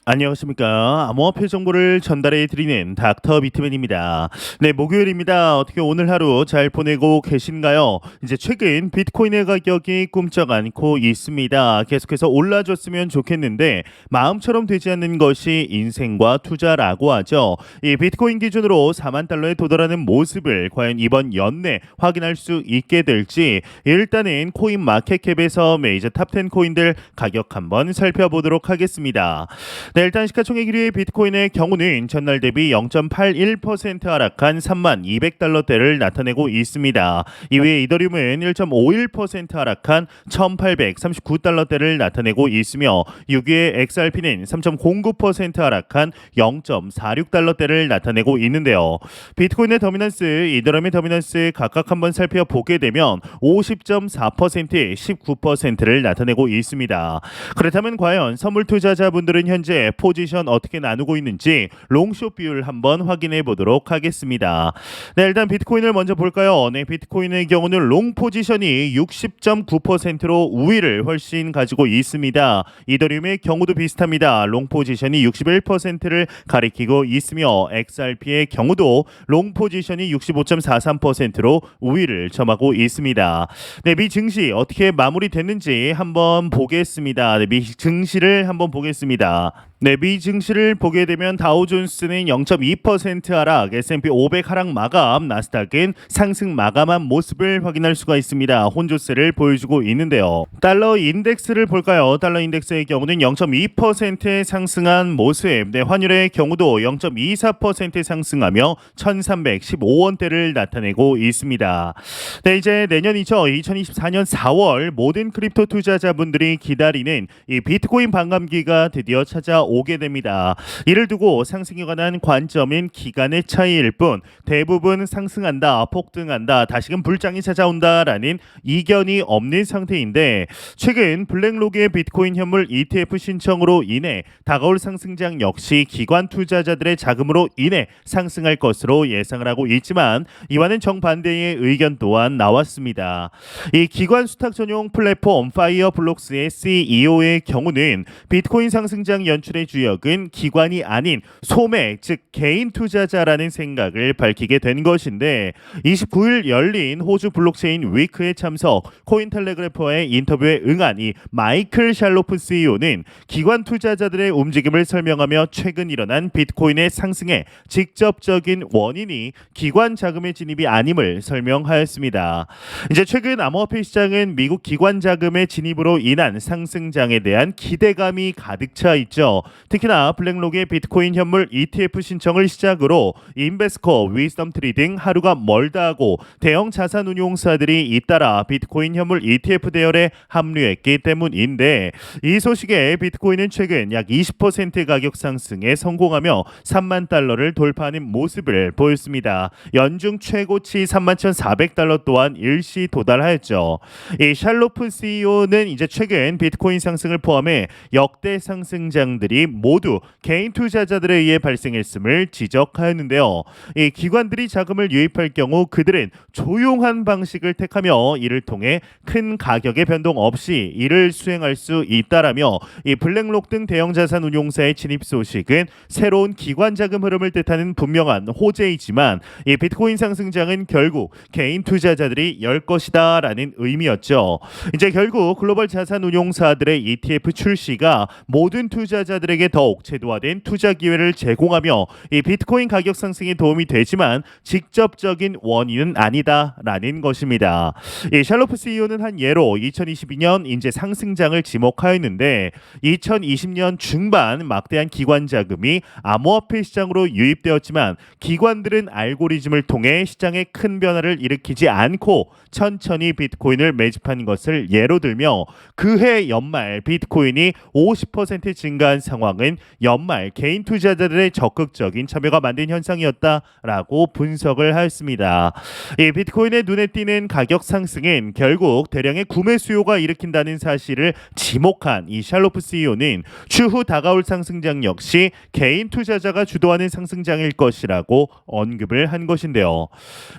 안녕하십니까. 암호화폐 정보를 전달해 드리는 닥터 비트맨입니다. 네, 목요일입니다. 어떻게 오늘 하루 잘 보내고 계신가요? 이제 최근 비트코인의 가격이 꿈쩍 않고 있습니다. 계속해서 올라줬으면 좋겠는데 마음처럼 되지 않는 것이 인생과 투자라고 하죠. 이 비트코인 기준으로 4만 달러에 도달하는 모습을 과연 이번 연내 확인할 수 있게 될지 일단은 코인 마켓캡에서 메이저 탑10 코인들 가격 한번 살펴보도록 하겠습니다. 네, 일단 시가총액 1위 비트코인의 경우는 전날 대비 0.81% 하락한 3만 200달러대를 나타내고 있습니다. 이외에 이더리움은 1.51% 하락한 1,839달러대를 나타내고 있으며 6위의 XRP는 3.09% 하락한 0.46달러대를 나타내고 있는데요. 비트코인의 더미넌스, 이더리움의 더미넌스 각각 한번 살펴보게 되면 50.4%, 19%를 나타내고 있습니다. 그렇다면 과연 선물 투자자분들은 현재 포지션 어떻게 나누고 있는지 롱숏 비율 한번 확인해 보도록 하겠습니다. 네, 일단 비트코인을 먼저 볼까요? 네, 비트코인의 경우는 롱 포지션이 60.9%로 우위를 훨씬 가지고 있습니다. 이더리움의 경우도 비슷합니다. 롱 포지션이 61%를 가리키고 있으며 XRP의 경우도 롱 포지션이 65.43%로 우위를 점하고 있습니다. 네, 미 증시 어떻게 마무리됐는지 한번 보겠습니다. 네, 미 증시를 한번 보겠습니다. 네, 미 증시를 보게 되면 다우존스는 0.2% 하락, S&P 500 하락 마감, 나스닥은 상승 마감한 모습을 확인할 수가 있습니다. 혼조세를 보여주고 있는데요. 달러 인덱스를 볼까요? 달러 인덱스의 경우는 0.2% 상승한 모습, 네, 환율의 경우도 0.24% 상승하며 1,315원대를 나타내고 있습니다. 네, 이제 내년이죠. 2024년 4월 모든 크립토 투자자분들이 기다리는 이 비트코인 반감기가 드디어 찾아오게 됩니다. 이를 두고 상승에 관한 관점인 기간의 차이일 뿐 대부분 상승한다, 폭등한다, 다시금 불장이 찾아온다라는 이견이 없는 상태인데 최근 블랙록의 비트코인 현물 ETF 신청으로 인해 다가올 상승장 역시 기관 투자자들의 자금으로 인해 상승할 것으로 예상을 하고 있지만 이와는 정반대의 의견 또한 나왔습니다. 이 기관 수탁 전용 플랫폼 파이어블록스의 CEO의 경우는 비트코인 상승장 연출의 주역은 기관이 아닌 소매, 즉 개인 투자자라는 생각을 밝히게 된 것인데 29일 열린 호주 블록체인 위크에 참석 코인텔레그래퍼의 인터뷰에 응한 이 마이클 샬로프 CEO는 기관 투자자들의 움직임을 설명하며 최근 일어난 비트코인의 상승의 직접적인 원인이 기관 자금의 진입이 아님을 설명하였습니다. 이제 최근 암호화폐 시장은 미국 기관 자금의 진입으로 인한 상승장에 대한 기대감이 가득 차 있죠. 특히나 블랙록의 비트코인 현물 ETF 신청을 시작으로 인베스코, 위즈덤 트리 등 하루가 멀다 하고 대형 자산 운용사들이 잇따라 비트코인 현물 ETF 대열에 합류했기 때문인데 이 소식에 비트코인은 최근 약 20% 가격 상승에 성공하며 3만 달러를 돌파하는 모습을 보였습니다. 연중 최고치 31,400달러 또한 일시 도달하였죠. 이 샬로프 CEO는 이제 최근 비트코인 상승을 포함해 역대 상승장들이 모두 개인 투자자들에 의해 발생했음을 지적하였는데요. 이 기관들이 자금을 유입할 경우 그들은 조용한 방식을 택하며 이를 통해 큰 가격의 변동 없이 이를 수행할 수 있다라며 이 블랙록 등 대형 자산 운용사의 진입 소식은 새로운 기관 자금 흐름을 뜻하는 분명한 호재이지만 이 비트코인 상승장은 결국 개인 투자자들이 열 것이다라는 의미였죠. 이제 결국 글로벌 자산 운용사들의 ETF 출시가 모든 투자자들에게 더욱 제도화된 투자 기회를 제공하며 이 비트코인 가격 상승에 도움이 되지만 직접적인 원인은 아니다라는 것입니다. 이 샬로프 CEO는 한 예로 2022년 인제 상승장을 지목하였는데 2020년 중반 막대한 기관 자금이 암호화폐 시장으로 유입되었지만 기관들은 알고리즘을 통해 시장에 큰 변화를 일으키지 않고 천천히 비트코인을 매집한 것을 예로 들며 그해 연말 비트코인이 50% 증가한 상황은 연말 개인 투자자들의 적극적인 참여가 만든 현상이었다라고 분석을 하였습니다. 이 비트코인의 눈에 띄는 가격 상승은 결국 대량의 구매 수요가 일으킨다는 사실을 지목한 이 샬로프 CEO는 추후 다가올 상승장 역시 개인 투자자가 주도하는 상승장일 것이라고 언급을 한 것인데요.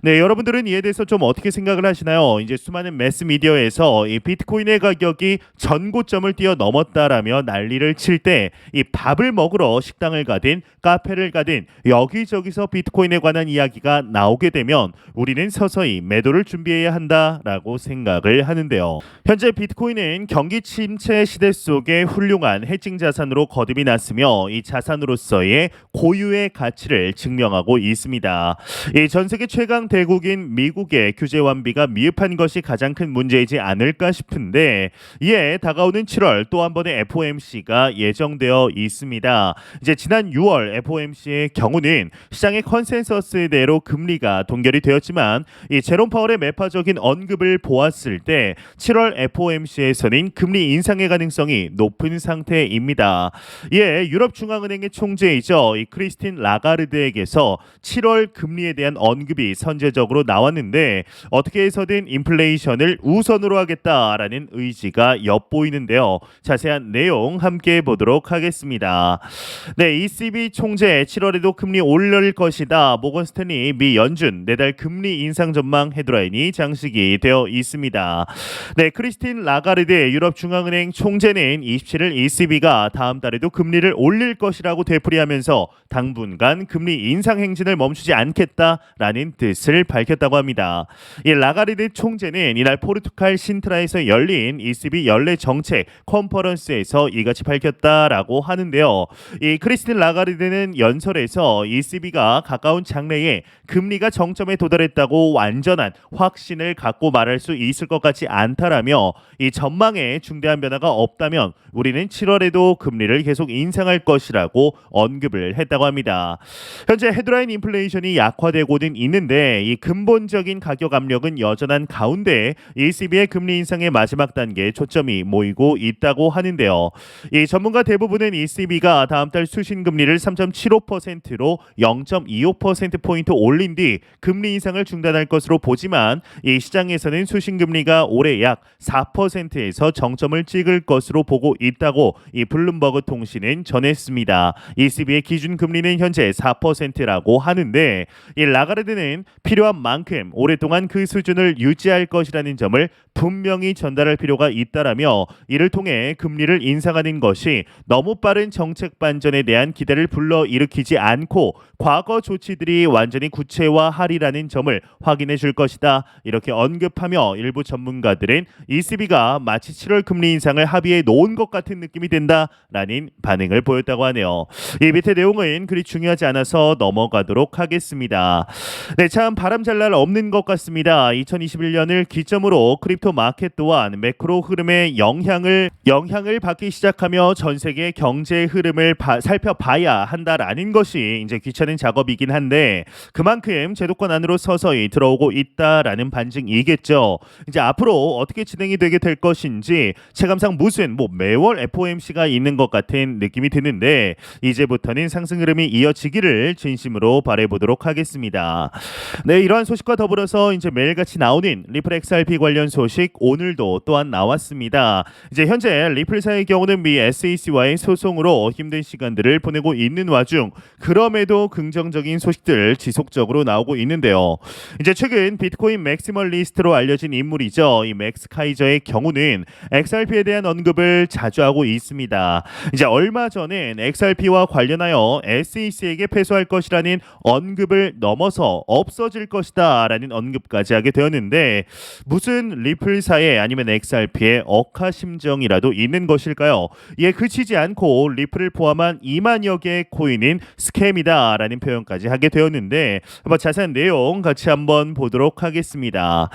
네, 여러분들은 이에 대해서 좀 어떻게 생각을 하시나요? 이제 수많은 매스 미디어에서 이 비트코인의 가격이 전고점을 뛰어넘었다라며 난리를 칠 때 이 밥을 먹으러 식당을 가든 카페를 가든 여기저기서 비트코인에 관한 이야기가 나오게 되면 우리는 서서히 매도를 준비해야 한다라고 생각을 하는데요. 현재 비트코인은 경기 침체 시대 속에 훌륭한 해칭 자산으로 거듭이 났으며 이 자산으로서의 고유의 가치를 증명하고 있습니다. 이 전 세계 최강 대국인 미국의 규제 완비가 미흡한 것이 가장 큰 문제이지 않을까 싶은데 이에 다가오는 7월 또 한 번의 FOMC가 예정되어 있습니다. 이제 지난 6월 FOMC의 경우는 시장의 컨센서스대로 금리가 동결이 되었지만 이 제롬 파월의 매파적인 언급을 보았을 때 7월 FOMC에서는 금리 인상의 가능성이 높은 상태입니다. 이에 유럽 중앙은행의 총재이죠. 이 크리스틴 라가르드에게서 7월 금리에 대한 언급이 선제적으로 나왔는데 어떻게 해서든 인플레이션을 우선으로 하겠다라는 의지가 엿보이는데요. 자세한 내용 함께 보도록 하겠습니다. 네, ECB 총재 7월에도 금리 올릴 것이다. 모건 스탠리 미 연준 내달 금리 인상 전망 헤드라인이 장식이 되어 있습니다. 네, 크리스틴 라가르드 유럽 중앙은행 총재는 27일 ECB가 다음 달에도 금리를 올릴 것이라고 되풀이하면서 당분간 금리 인상 행진을 멈추지 않겠다라는 뜻을 밝혔다고 합니다. 이 라가르드 총재는 이날 포르투갈 신트라에서 열린 ECB 연례 정책 컨퍼런스에서 이같이 밝혔다라고 하는데요. 이 크리스틴 라가르드는 연설에서 ECB가 가까운 장래에 금리가 정점에 도달했다고 완전한 확신을 갖고 말할 수 있을 것 같지 않다라며 이 전망에 중대한 변화가 없다면 우리는 7월에도 금리를 계속 인상할 것이라고 언급을 했다고 합니다. 현재 헤드라인 인플레이션이 약화되고는 있는데 이 근본적인 가격 압력은 여전한 가운데 ECB의 금리 인상의 마지막 단계에 초점이 모이고 있다고 하는데요. 이 전문가 대부분은 ECB가 다음 달 수신 금리를 3.75%로 0.25%포인트 올린 뒤 금리 인상을 중단할 것으로 보지만 이 시장에서는 수신 금리가 올해 약 4%에서 정점을 찍을 것으로 보고 있다고 이 블룸버그 통신은 전했습니다. ECB의 기준 금리는 현재 4%라고 하는데 이 라가르드는 필요한 만큼 오랫동안 그 수준을 유지할 것이라는 점을 분명히 전달할 필요가 있다라며 이를 통해 금리를 인상하는 것이 너무 빠른 정책 반전에 대한 기대를 불러일으키지 않고 과거 조치들이 완전히 구체화하리라는 점을 확인해 줄 것이다. 이렇게 언급하며 일부 전문가들은 ECB가 마치 7월 금리 인상을 합의해 놓은 것 같은 느낌이 든다라는 반응을 보였다고 하네요. 이 밑에 내용은 그리 중요하지 않아서 넘어가도록 하겠습니다. 네, 참 바람 잘 날 없는 것 같습니다. 2021년을 기점으로 크립토 마켓 또한 매크로 흐름의 영향을 받기 시작하며 전 세계 경제 흐름을 살펴봐야 한다라는 것이 이제 귀찮은 작업이긴 한데 그만큼 제도권 안으로 서서히 들어오고 있다라는 반증이겠죠. 이제 앞으로 어떻게 진행이 되게 될 것인지 체감상 무슨 매월 FOMC가 있는 것 같은 느낌이 드는데 이제부터는 상승 흐름이 이어지기를 진심으로 바라보도록 하겠습니다. 네, 이러한 소식과 더불어서 이제 매일같이 나오는 리플 XRP 관련 소식 오늘도 또한 나왔습니다. 이제 현재 리플사의 경우는 미 SEC와의 소송으로 힘든 시간들을 보내고 있는 와중 그럼에도 긍정적인 소식들 지속적으로 나오고 있는데요. 이제 최근 비트코인 맥시멀리스트로 알려진 인물이죠. 이 맥스 카이저의 경우는 XRP에 대한 언급을 자주 하고 있습니다. 이제 얼마 전엔 XRP와 관련하여 SEC에게 패소할 것이라는 언급을 넘어서 없어질 것이다라는 언급까지 하게 되었는데 무슨 리플사의 아니면 XRP의 억하심정이라도 있는 것일까요? 이에 그치지 않고 리플을 포함한 2만여 개의 코인인 스캠이다라는 표현까지 하게 되었는데 한번 자세한 내용 같이 한번 보도록 하겠습니다.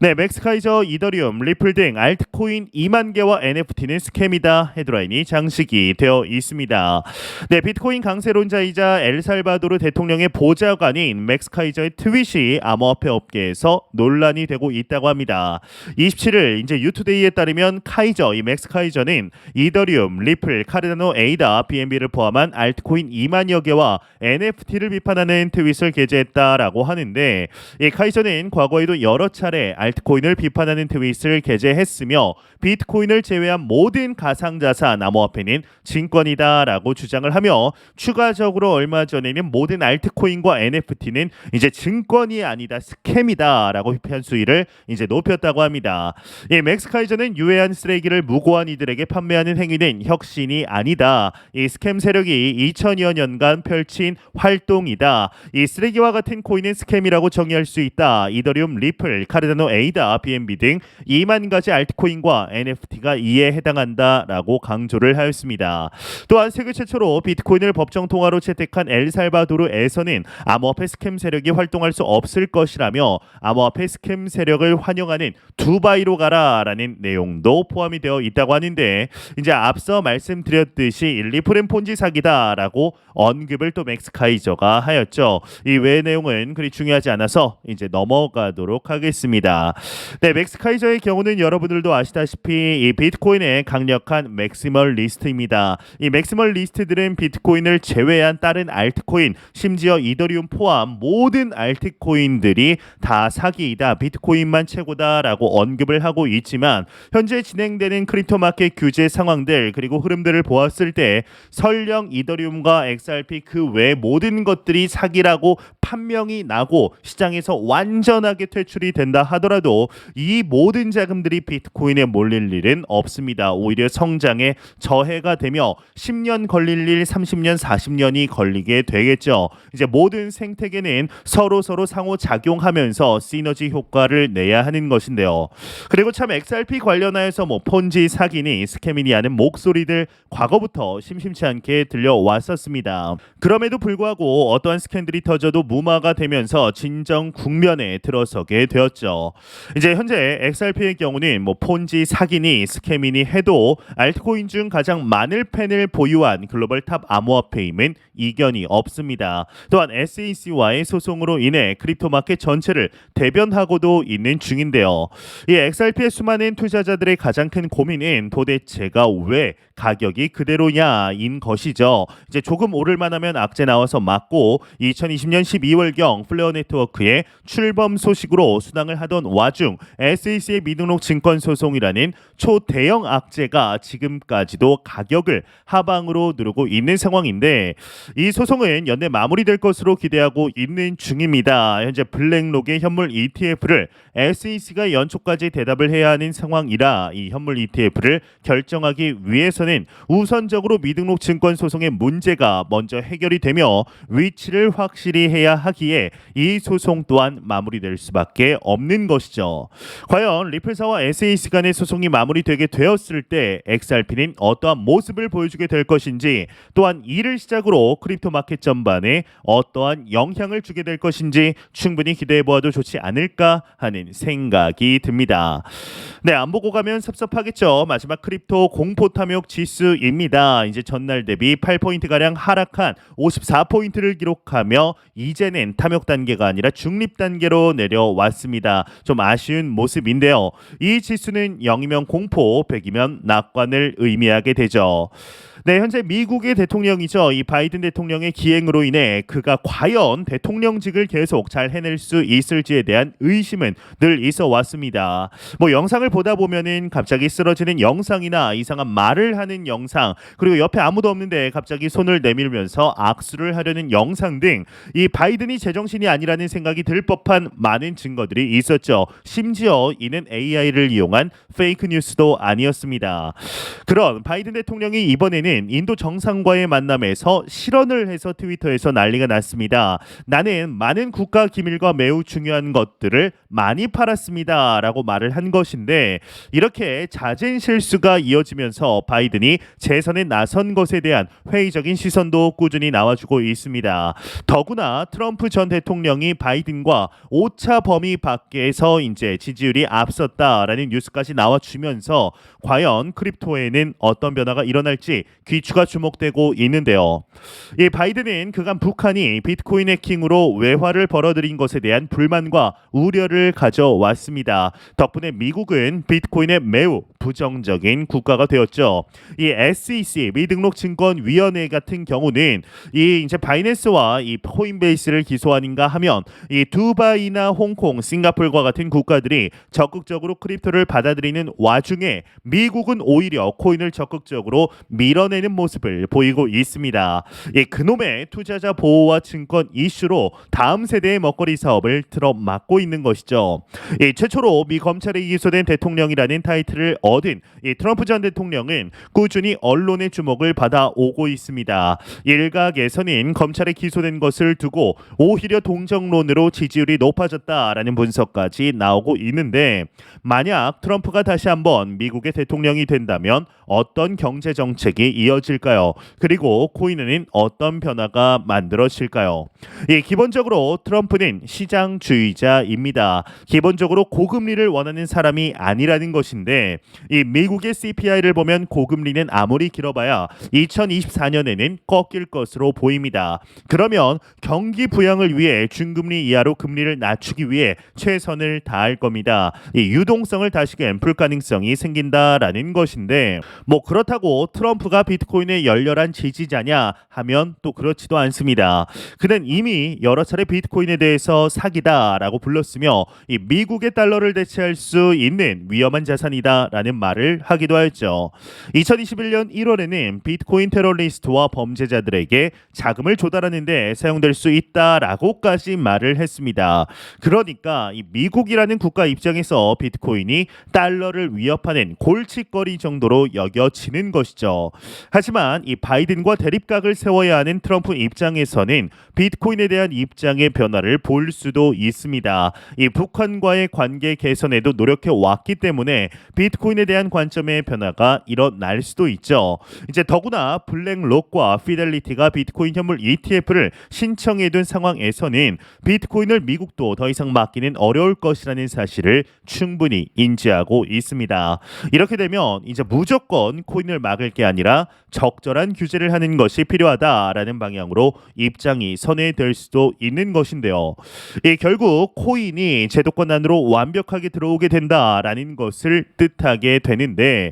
네, 맥스카이저, 이더리움, 리플 등 알트코인 2만 개와 NFT는 스캠이다 헤드라인이 장식이 되어 있습니다. 네, 비트코인 강세론자이자 엘살바도르 대통령의 보좌관인 맥스카이저의 트윗이 암호화폐 업계에서 논란이 되고 있다고 합니다. 27일 이제 유투데이에 따르면 카이저, 이 맥스카이저는 이더리움, 리플, 카르다노, 에이다, BNB를 포함한 알트코인 2만여 개와 NFT를 비판하는 트윗을 게재했다라고 하는데 이 카이저는 과거에도 여러 차례 알트코인을 비판하는 트윗을 게재했으며 비트코인을 제외한 모든 가상자산 암호화폐는 증권이다라고 주장을 하며 추가적으로 얼마 전에는 모든 알트코인과 NFT는 이제 증권이 아니다 스캠이다라고 비판 수위를 이제 높였다고 합니다. 이 맥스 카이저는 유해한 쓰레기를 무고한 이들에게 판매하는 행위는 혁신이 일이 아니다. 이 스캠 세력이 2000여 년간 펼친 활동이다. 이 쓰레기와 같은 코인은 스캠이라고 정의할 수 있다. 이더리움, 리플, 카르다노, 에이다, BNB 등 2만 가지 알트코인과 NFT가 이에 해당한다라고 강조를 하였습니다. 또한 세계 최초로 비트코인을 법정 통화로 채택한 엘살바도르에서는 암호화폐 스캠 세력이 활동할 수 없을 것이라며 암호화폐 스캠 세력을 환영하는 두바이로 가라라는 내용도 포함이 되어 있다고 하는데, 이제 앞서 말씀드렸듯이 리플은 폰지 사기다라고 언급을 또 맥스 카이저가 하였죠. 이 외의 내용은 그리 중요하지 않아서 이제 넘어가도록 하겠습니다. 네, 맥스 카이저의 경우는 여러분들도 아시다시피 이 비트코인의 강력한 맥시멀 리스트입니다. 이 맥시멀 리스트들은 비트코인을 제외한 다른 알트코인, 심지어 이더리움 포함 모든 알트코인들이 다 사기이다, 비트코인만 최고다라고 언급을 하고 있지만, 현재 진행되는 크립토 마켓 규제 상황들 그리고 흐름들을 보았을 때 설령 이더리움과 XRP 그 외 모든 것들이 사기라고 판명이 나고 시장에서 완전하게 퇴출이 된다 하더라도 이 모든 자금들이 비트코인에 몰릴 일은 없습니다. 오히려 성장에 저해가 되며 10년 걸릴 일 30년 40년이 걸리게 되겠죠. 이제 모든 생태계는 서로 상호작용하면서 시너지 효과를 내야 하는 것인데요. 그리고 참 XRP 관련하여서 폰지 사기니 스캐미니 하는 목소리들 과거부터 심심치 않게 들려왔었습니다. 그럼에도 불구하고 어떠한 스캔들이 터져도 무마가 되면서 진정 국면에 들어서게 되었죠. 이제 현재 XRP의 경우는 폰지 사기니 스캐미니 해도 알트코인 중 가장 많은 팬을 보유한 글로벌 탑 암호화폐임은 이견이 없습니다. 또한 SEC와의 소송으로 인해 크립토 마켓 전체를 대변하고도 있는 중인데요. 이 XRP의 수많은 투자자들의 가장 큰 고민은 도대체가 왜 가격이 그대로냐인 것이죠. 이제 조금 오를 만하면 악재 나와서 맞고 2020년 12월경 플레어 네트워크의 출범 소식으로 수당을 하던 와중 SEC의 미등록 증권 소송이라는 초대형 악재가 지금까지도 가격을 하방으로 누르고 있는 상황인데, 이 소송은 연내 마무리될 것으로 기대하고 있는 중입니다. 현재 블랙록의 현물 ETF를 SEC가 연초까지 대답을 해야 하는 상황이라 이 현물 ETF를 결정하기 위해서는 우선적으로 미등록 증권 소송의 문제가 먼저 해결이 되며 위치를 확실히 해야 하기에 이 소송 또한 마무리될 수밖에 없는 것이죠. 과연 리플사와 SEC 간의 소송이 마무리되게 되었을 때 XRP는 어떠한 모습을 보여주게 될 것인지, 또한 이를 시작으로 크립토 마켓 전반에 어떠한 영향을 주게 될 것인지 충분히 기대해보아도 좋지 않을까 하는 생각이 듭니다. 네, 안 보고 가면 섭섭하겠죠. 마지막 크립토 공포 탐욕 지수입니다. 이제 전날 대비 8포인트가량 하락한 54포인트를 기록하며 이제는 탐욕 단계가 아니라 중립 단계로 내려왔습니다. 좀 아쉬운 모습인데요. 이 지수는 0이면 공포, 100이면 낙관을 의미하게 되죠. 네, 현재 미국의 대통령이죠. 이 바이든 대통령의 기행으로 인해 그가 과연 대통령직을 계속 잘 해낼 수 있을지에 대한 의심은 늘 있어 왔습니다. 영상을 보다 보면은 갑자기 쓰러지는 영상이나 이상한 말을 하는 영상, 그리고 옆에 아무도 없는데 갑자기 손을 내밀면서 악수를 하려는 영상 등 이 바이든이 제정신이 아니라는 생각이 들 법한 많은 증거들이 있었죠. 심지어 이는 AI를 이용한 페이크 뉴스도 아니었습니다. 그런 바이든 대통령이 이번에는 인도 정상과의 만남에서 실언을 해서 트위터에서 난리가 났습니다. 나는 많은 국가 기밀과 매우 중요한 것들을 많이 팔았습니다 라고 말을 한 것인데, 이렇게 잦은 실수가 이어지면서 바이든이 재선에 나선 것에 대한 회의적인 시선도 꾸준히 나와주고 있습니다. 더구나 트럼프 전 대통령이 바이든과 오차 범위 밖에서 이제 지지율이 앞섰다라는 뉴스까지 나와주면서 과연 크립토에는 어떤 변화가 일어날지 귀추가 주목되고 있는데요. 이 바이든은 그간 북한이 비트코인 해킹으로 외화를 벌어들인 것에 대한 불만과 우려를 가져왔습니다. 덕분에 미국은 비트코인에 매우 부정적인 국가가 되었죠. 이 SEC 미등록 증권위원회 같은 경우는 이 이제 바이낸스와 이 코인베이스를 기소하는가 하면 이 두바이나 홍콩, 싱가포르와 같은 국가들이 적극적으로 크립토를 받아들이는 와중에 미국은 오히려 코인을 적극적으로 밀어내 드러내는 모습을 보이고 있습니다. 그놈의 투자자 보호와 증권 이슈로 다음 세대의 먹거리 사업을 틀어막고 있는 것이죠. 최초로 미 검찰에 기소된 대통령이라는 타이틀을 얻은 트럼프 전 대통령은 꾸준히 언론의 주목을 받아오고 있습니다. 일각에서는 검찰에 기소된 것을 두고 오히려 동정론으로 지지율이 높아졌다라는 분석까지 나오고 있는데, 만약 트럼프가 다시 한번 미국의 대통령이 된다면 어떤 경제 정책이 이어질까요? 그리고 코인에는 어떤 변화가 만들어질까요? 기본적으로 트럼프는 시장주의자입니다. 기본적으로 고금리를 원하는 사람이 아니라는 것인데, 미국의 CPI를 보면 고금리는 아무리 길어봐야 2024년에는 꺾일 것으로 보입니다. 그러면 경기 부양을 위해 중금리 이하로 금리를 낮추기 위해 최선을 다할 겁니다. 유동성을 다시금 풀 가능성이 생긴다라는 것인데, 그렇다고 트럼프가 비트코인의 열렬한 지지자냐 하면 또 그렇지도 않습니다. 그는 이미 여러 차례 비트코인에 대해서 사기다라고 불렀으며, 미국의 달러를 대체할 수 있는 위험한 자산이다라는 말을 하기도 했죠. 2021년 1월에는 비트코인 테러리스트와 범죄자들에게 자금을 조달하는 데 사용될 수 있다라고까지 말을 했습니다. 그러니까 미국이라는 국가 입장에서 비트코인이 달러를 위협하는 골칫거리 정도로 여겨지는 것이죠. 하지만 바이든과 대립각을 세워야 하는 트럼프 입장에서는 비트코인에 대한 입장의 변화를 볼 수도 있습니다. 북한과의 관계 개선에도 노력해 왔기 때문에 비트코인에 대한 관점의 변화가 일어날 수도 있죠. 이제 더구나 블랙록과 피델리티가 비트코인 현물 ETF를 신청해둔 상황에서는 비트코인을 미국도 더 이상 맡기는 어려울 것이라는 사실을 충분히 인지하고 있습니다. 이렇게 되면 이제 무조건 코인을 막을 게 아니라 적절한 규제를 하는 것이 필요하다라는 방향으로 입장이 선회될 수도 있는 것인데요. 결국 코인이 제도권 안으로 완벽하게 들어오게 된다라는 것을 뜻하게 되는데,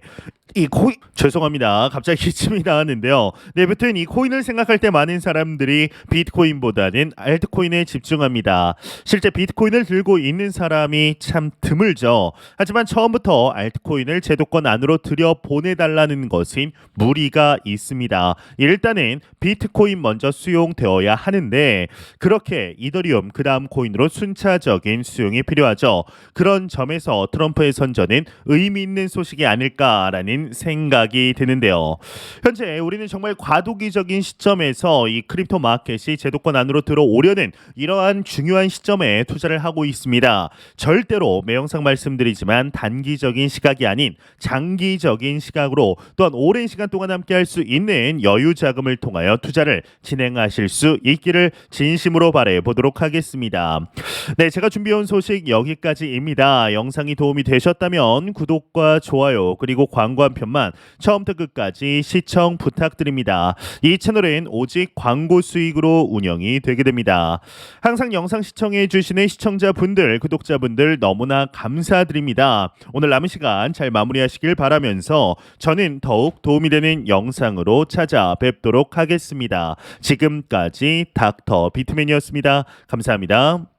죄송합니다. 갑자기 기침이 나왔는데요. 여튼 이 코인을 생각할 때 많은 사람들이 비트코인보다는 알트코인에 집중합니다. 실제 비트코인을 들고 있는 사람이 참 드물죠. 하지만 처음부터 알트코인을 제도권 안으로 들여보내달라는 것은 무리가 있습니다. 일단은 비트코인 먼저 수용되어야 하는데, 그렇게 이더리움 그 다음 코인으로 순차적인 수용이 필요하죠. 그런 점에서 트럼프의 선전은 의미 있는 소식이 아닐까라는 생각이 드는데요. 현재 우리는 정말 과도기적인 시점에서 이 크립토 마켓이 제도권 안으로 들어오려는 이러한 중요한 시점에 투자를 하고 있습니다. 절대로 매 영상 말씀드리지만 단기적인 시각이 아닌 장기적인 시각으로, 또한 오랜 시간 동안 함께 할 수 있는 여유 자금을 통하여 투자를 진행하실 수 있기를 진심으로 바라 보도록 하겠습니다. 네, 제가 준비해온 소식 여기까지입니다. 영상이 도움이 되셨다면 구독과 좋아요 그리고 광고 한 편만 처음부터 끝까지 시청 부탁드립니다. 이 채널은 오직 광고 수익으로 운영이 되게 됩니다. 항상 영상 시청해 주시는 시청자분들, 구독자분들 너무나 감사드립니다. 오늘 남은 시간 잘 마무리하시길 바라면서 저는 더욱 도움이 되는 영상으로 찾아뵙도록 하겠습니다. 지금까지 닥터 비트맨이었습니다. 감사합니다.